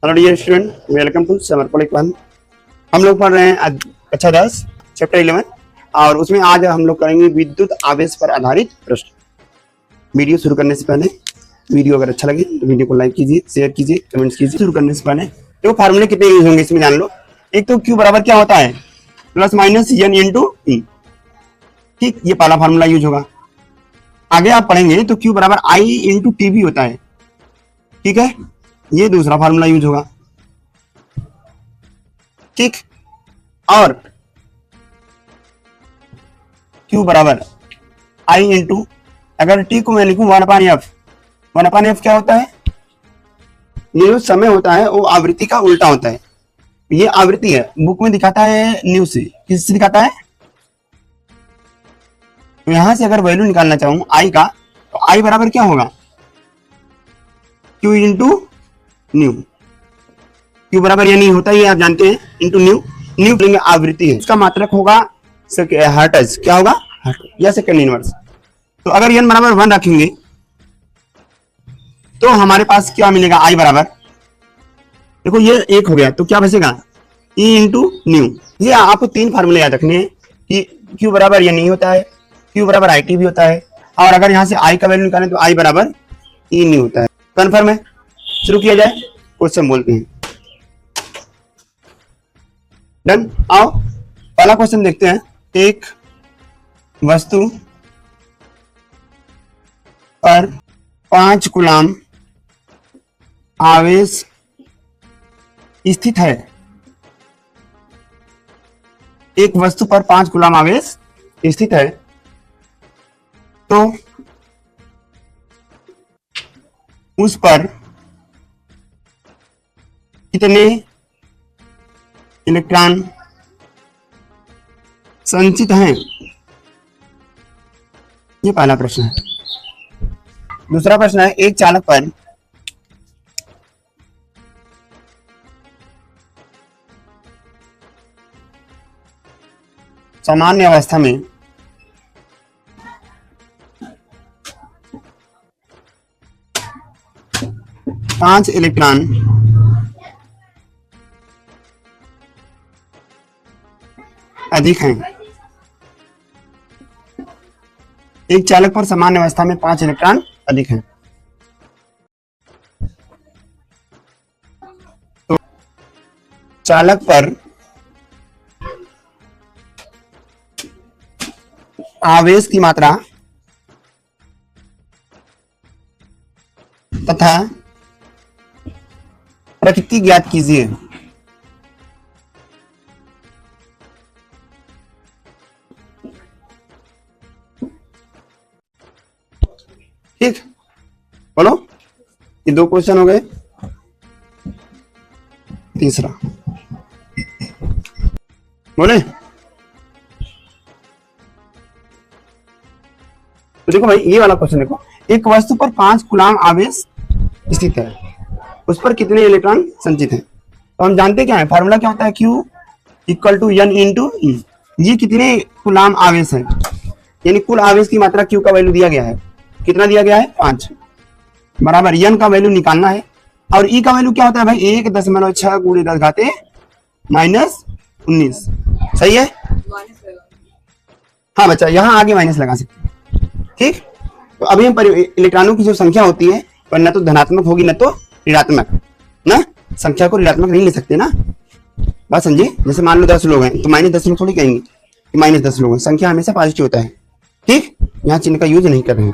Hello dear student, welcome to summer पॉलिक one. हम लोग पढ़ रहे हैं कक्षा 10 चैप्टर 11 और उसमें आज हम लोग करेंगे विद्युत आवेश पर आधारित प्रश्न। वीडियो शुरू करने से पहले वीडियो अगर अच्छा लगे तो वीडियो को लाइक कीजिए, शेयर कीजिए, कमेंट्स कीजिए। शुरू करने से पहले तो फार्मूले कितने यूज होंगे इसमें जान लो। एक तो Q बराबर क्या होता है, plus minus N into E। ठीक, ये पहला फार्मूला यूज होगा। आगे आप पढ़ेंगे तो Q बराबर I इंटू टी भी होता है। ठीक है, ये दूसरा फार्मूला यूज होगा। ठीक, और Q बराबर I इंटू, अगर T को मैं लिखूं 1/f, 1/f क्या होता है, ये जो समय होता है वो आवृत्ति का उल्टा होता है। ये आवृत्ति है, बुक में दिखाता है न्यू से, किससे दिखाता है। तो यहां से अगर वैल्यू निकालना चाहूं I का, तो I बराबर क्या होगा, Q इंटू न्यू। Q बराबर ये नहीं होता, ये आप जानते हैं, इंटू न्यू। न्यू लेंगे आवृत्ति है, इसका मात्रक होगा हर्ट्ज। क्या होगा, या सेकंड इनवर्स। तो अगर n बराबर 1 रखेंगे तो हमारे पास क्या मिलेगा, I बराबर, देखो ये एक हो गया तो क्या बचेगा, E इंटू न्यू। ये आपको तीन फार्मूले याद रखने हैं कि Q बराबर ये नहीं होता है, Q बराबर IT भी होता है, और अगर यहाँ से I का वैल्यू निकालें तो I बराबर E नहीं होता है। कन्फर्म है? शुरू किया जाए, क्वेश्चन बोलते हैं। डन, आओ पहला क्वेश्चन देखते हैं। एक वस्तु पर 5 कूलाम आवेश स्थित है। एक वस्तु पर 5 कूलाम आवेश स्थित है, तो उस पर कितने इलेक्ट्रॉन संचित हैं, ये पहला प्रश्न है। दूसरा प्रश्न है, एक चालक पर सामान्य अवस्था में 5 इलेक्ट्रॉन अधिक हैं। एक चालक पर सामान्य अवस्था में 5 इलेक्ट्रॉन अधिक हैं, तो चालक पर आवेश की मात्रा तथा प्रकृति ज्ञात कीजिए। ठीक, बोलो, ये दो क्वेश्चन हो गए। तीसरा बोले, तो देखो भाई ये वाला क्वेश्चन देखो, एक वस्तु पर 5 कूलाम आवेश स्थित है, उस पर कितने इलेक्ट्रॉन संचित हैं। तो हम जानते क्या है, फार्मूला क्या होता है, Q equal to N into E। ये कितने कूलाम आवेश है, यानी कुल आवेश की मात्रा Q का वैल्यू दिया गया है, कितना दिया गया है, 5 बराबर N का वैल्यू निकालना है। और E का वैल्यू क्या होता है भाई, 1.6 गुणे 10 घाते -19। सही है, हाँ बच्चा, यहाँ आगे माइनस लगा सकते हैं। ठीक, तो अभी हम इलेक्ट्रॉनों की जो संख्या होती है वह न तो धनात्मक होगी न तो ऋणात्मक, ना संख्या को ऋणात्मक नहीं ले सकते ना, बात समझिए। जैसे मान लो 10 लोग हैं तो -10 लोग थोड़ी कहेंगे कि -10 लोग हैं, संख्या हमेशा पॉजिटिव होता है। ठीक, यहाँ चिन्ह का यूज नहीं कर रहे हैं।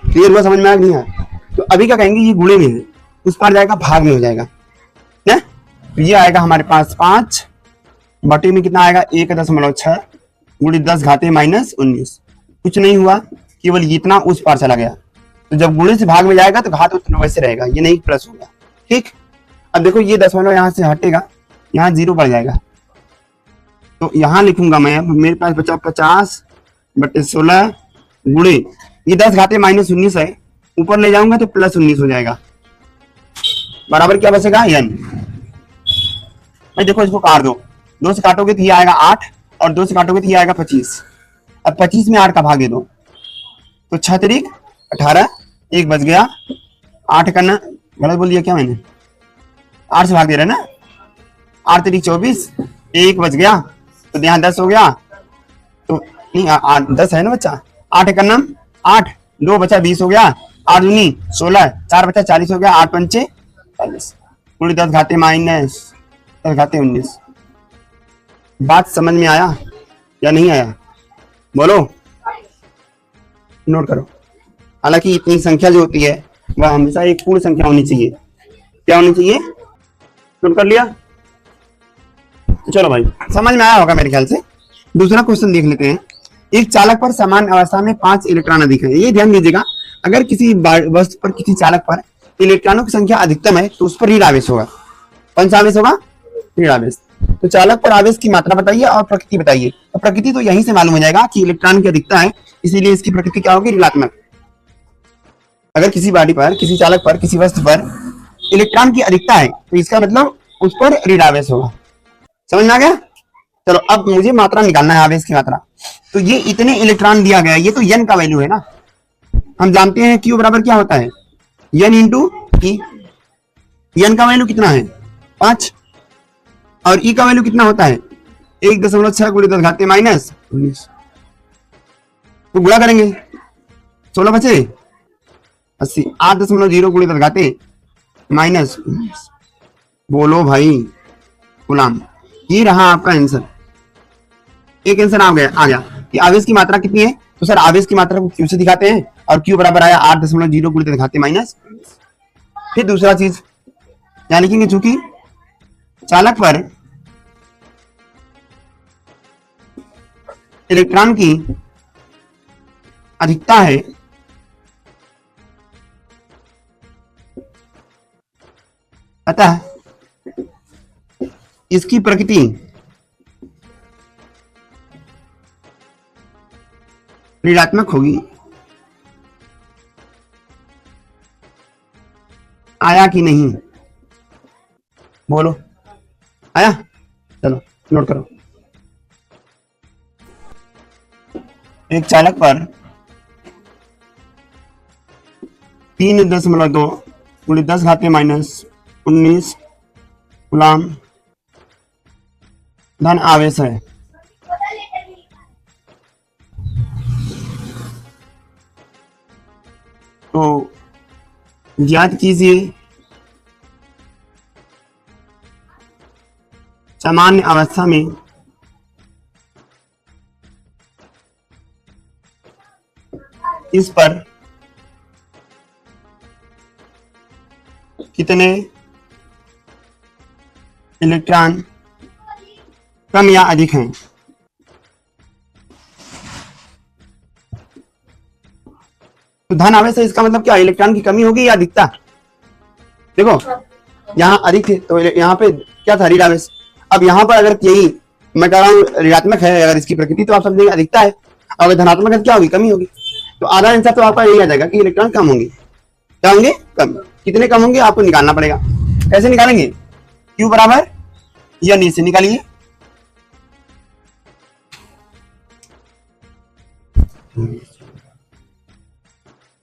क्लियर हुआ, समझ में आ नहीं आया। तो अभी क्या कहेंगे, ये गुणे में है, उस पर जाएगा भाग में हो जाएगा ना। तो ये आएगा हमारे पास 5 बटे में कितना आएगा, 1.6 गुणे 10 घाते -19। कुछ नहीं हुआ, केवल इतना उस पार चला गया। तो जब गुणे से भाग में जाएगा तो घात उतना वैसे रहेगा, ये नहीं प्लस होगा। ठीक, अब देखो ये 10 यहाँ से हटेगा, यहाँ 0 पड़ जाएगा। तो यहाँ लिखूंगा मैं, अब मेरे पास बचा 50 बटे 16 गुणे, ये 10 घाते -19 है, ऊपर ले जाऊंगा तो +19 हो जाएगा, बराबर क्या बचेगा, N। भाई देखो इसको काट दो, 2 से काटोगे तो ये आएगा 8 और 2 से काटोगे तो ये आएगा 25। अब 25 में 8 का भागे दो तो 6 तिरिक 18, 1 बच गया। 8 करना गलत बोल दिया क्या मैंने, 8 से भाग दे रहे हैं ना, 8 3 24, 1 बच गया तो यहाँ 10 हो गया, तो नहीं 8 10 है ना बच्चा, 8 एक नाम 8, 2 बचा 20 हो गया, 8 दूनी 16, 4 बचा 40 हो गया, 8 पंचे 40, पूरी 10 घाते माइनस 10 घाते 19। बात समझ में आया या नहीं आया, बोलो, नोट करो। हालांकि इतनी संख्या जो होती है वह हमेशा एक पूर्ण संख्या होनी चाहिए। क्या होनी चाहिए, नोट कर लिया, चलो भाई समझ में आया होगा मेरे ख्याल से। दूसरा क्वेश्चन देख लेते हैं। एक चालक पर समान अवस्था में 5 इलेक्ट्रॉन अधिक है। ये ध्यान दीजिएगा, अगर किसी वस्तु पर किसी चालक पर इलेक्ट्रॉनों की संख्या अधिकतम है तो उस पर ऋण आवेश होगा। कौन सा आवेश होगा, ऋण आवेश। तो चालक पर आवेश की मात्रा बताइए और प्रकृति बताइए। तो प्रकृति तो यहीं से मालूम हो जाएगा कि इलेक्ट्रॉन की अधिकता है, इसीलिए इसकी प्रकृति क्या होगी, ऋणात्मक। अगर किसी बॉडी पर, किसी चालक पर, किसी वस्तु पर इलेक्ट्रॉन की अधिकता है तो इसका मतलब उस पर ऋण आवेश होगा। समझ में आ गया। चलो अब मुझे मात्रा निकालना है, आवेश की मात्रा। तो ये इतने इलेक्ट्रॉन दिया गया है, ये तो n का वैल्यू है ना। हम जानते हैं Q बराबर क्या होता है, n इंटू ई। n का वैल्यू कितना है 5, और E का वैल्यू कितना होता है 1.6 गुणित 10 घाते माइनस 19। तो गुणा करेंगे, 16 बचे 80, 8.0 गुणित 10 घाते माइनस 19। बोलो भाई गुलाम, ये रहा आपका आंसर। एक आंसर आ गया कि आवेश की मात्रा कितनी है। तो सर आवेश की मात्रा को Q से दिखाते हैं, और Q बराबर आया 8.0 गुणित 10 घाते माइनस। फिर दूसरा चीज यहाँ लिखेंगे, चूंकि चालक पर इलेक्ट्रॉन की अधिकता है अतः इसकी प्रकृति ऋणात्मक होगी। आया कि नहीं, बोलो आया। चलो नोट करो। एक चालक पर 3.2 गुणित 10 घाते माइनस 19 गुलाम धन आवेश है। तो ज्ञात कीजिए सामान्य अवस्था में इस पर कितने इलेक्ट्रॉन कम या अधिक हैं। तो धन आवेश है, इसका मतलब क्या, इलेक्ट्रॉन की कमी होगी या अधिकता। देखो यहाँ अधिक थे तो यहाँ पे क्या था, ऋण आवेश। अब यहाँ पर अगर यही मैं कह रहा हूँ ऋणात्मक है अगर इसकी प्रकृति, तो आप समझेंगे अधिकता है। अगर धनात्मक है तो क्या होगी, कमी होगी। तो आधा आंसर तो आपका यही आ जाएगा कि इलेक्ट्रॉन कम होंगे। क्या होंगे, कम। कितने कम होंगे आपको निकालना पड़ेगा। कैसे निकालेंगे, Q बराबर या नीचे निकालिए।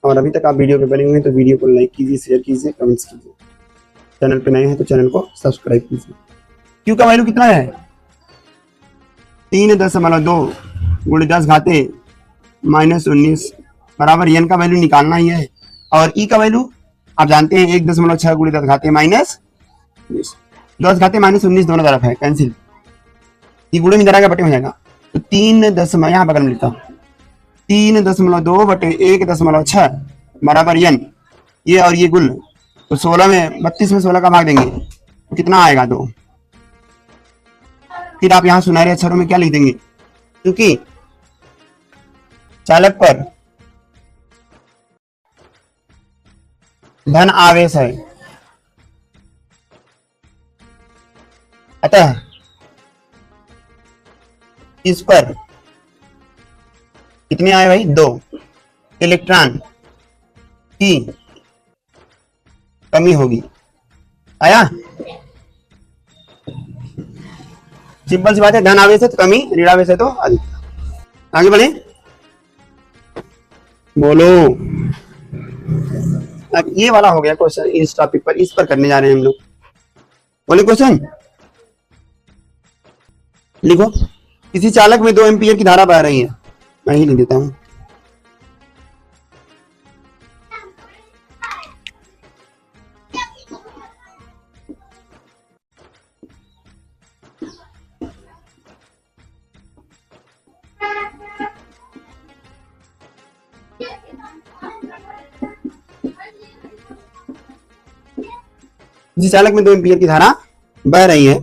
और अभी तक आप वीडियो पे बने हुए हैं तो वीडियो को लाइक कीजिए, शेयर कीजिए, कमेंट्स कीजिए। चैनल पे नए हैं तो चैनल को सब्सक्राइब कीजिए। Q का वैल्यू कितना है 3.2 गुणित 10 घाते माइनस 19 बराबर n का वैल्यू निकालना ही है। और E का वैल्यू आप जानते हैं 1.6 गुणित 10 घाते माइनस 10 घाते माइनस 19 दोनों तरफ है, कैंसिल। ये गुणे में जरा बटे हो जाएगा। तो 3 यहाँ बगल में लिखता हूँ 3.2 बटे 1.6 बराबर n। ये और ये गुल, तो 16 में 32 में 16 का भाग देंगे तो कितना आएगा 2। फिर आप यहाँ सुनहरे अक्षरों में क्या लिख देंगे, क्योंकि चालक पर धन आवेश है अतः इस पर कितने आए भाई, 2 इलेक्ट्रॉन की कमी होगी। आया, सिंपल सी बात है। धन आवेश है तो कमी, ऋण आवेश है तो अधिक। आगे बढ़े, बोलो। अब ये वाला हो गया क्वेश्चन इस टॉपिक पर, इस पर करने जा रहे हैं हम लोग। बोले क्वेश्चन लिखो। किसी चालक में 2 एम्पियर की धारा बह रही है, मैं ही लिख देता हूं। किसी चालक में 2 एम्पियर की धारा बह रही है,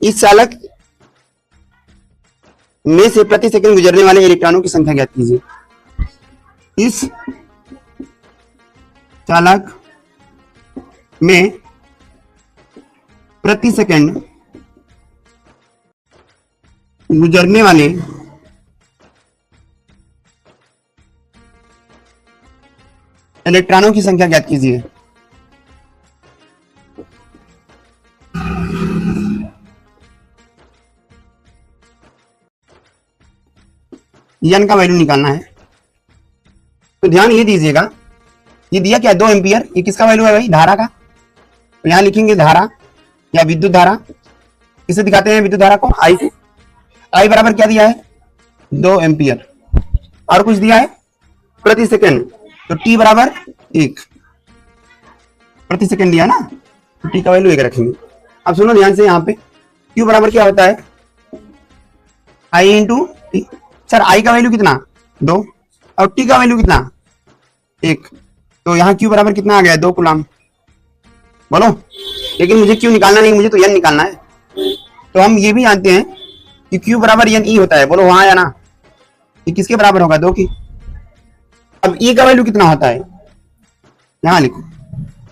इस चालक में से प्रति सेकंड गुजरने वाले इलेक्ट्रॉनों की संख्या ज्ञात कीजिए। इस चालक में प्रति सेकंड गुजरने वाले इलेक्ट्रॉनों की संख्या ज्ञात कीजिए। n का वैल्यू निकालना है, तो ध्यान ये दीजिएगा, ये दिया क्या 2 एम्पियर, ये किसका वैल्यू है भाई, धारा का। तो यहां लिखेंगे धारा या विद्युत धारा, किसे दिखाते हैं विद्युत धारा को, आई को। आई बराबर क्या दिया है 2 एम्पियर, और कुछ दिया है प्रति सेकंड, तो t बराबर 1 प्रति सेकंड दिया ना, तो t का वैल्यू 1 रखेंगे। अब सुनो ध्यान से, यहाँ पे q बराबर क्या होता है i into T. Sir I का वैल्यू कितना 2 और टी का वैल्यू कितना 1, तो यहाँ क्यू बराबर कितना आ गया 2 कूलम। बोलो, लेकिन मुझे क्यू निकालना नहीं, मुझे तो एन निकालना है। तो हम ये भी जानते हैं कि क्यू बराबर एन ई होता है। बोलो वहां या ना, ये किसके बराबर होगा 2 की। अब ई का वैल्यू कितना होता है, यहाँ लिखो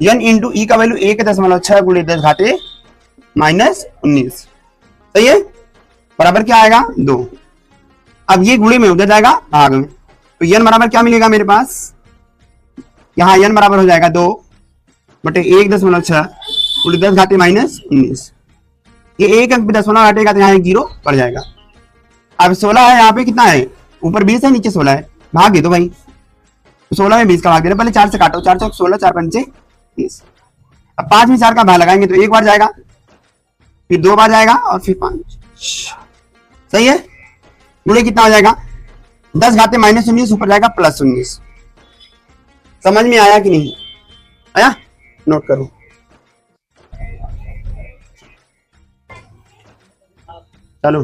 एन इंटू ई का वैल्यू 1.6 गुणे 10 घाते -19, सही है, बराबर क्या आएगा 2। अब ये गुणे में उधर जाएगा भाग में, तो n बराबर क्या मिलेगा मेरे पास, यहाँ n बराबर हो जाएगा 2 बटे 1.6 गुणे 10 घाते -19। ये एक अंक पे दशमलव हटेगा तो यहाँ 0 पड़ जाएगा। अब 16 है, यहाँ पे कितना है, ऊपर 20 है नीचे 16 है, भाग दे दो भाई। 16 में 20 का भाग दे रहे, पहले 4 से काटो, 4 चौक 16, 4 पंचे 20। अब 5 में 4 का भाग लगाएंगे तो 1 बार जाएगा, फिर 2 बार जाएगा और फिर 5, सही है। गुणे कितना हो जाएगा 10 घाते -19, ऊपर जाएगा +19। समझ में आया कि नहीं आया, नोट करो। चलो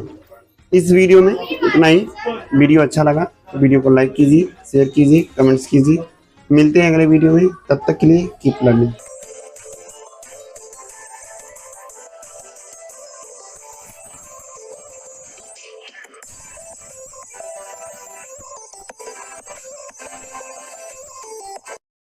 इस वीडियो में इतना ही। वीडियो अच्छा लगा तो वीडियो को लाइक कीजिए, शेयर कीजिए, कमेंट्स कीजिए। मिलते हैं अगले वीडियो में, तब तक के लिए कीप लर्निंग।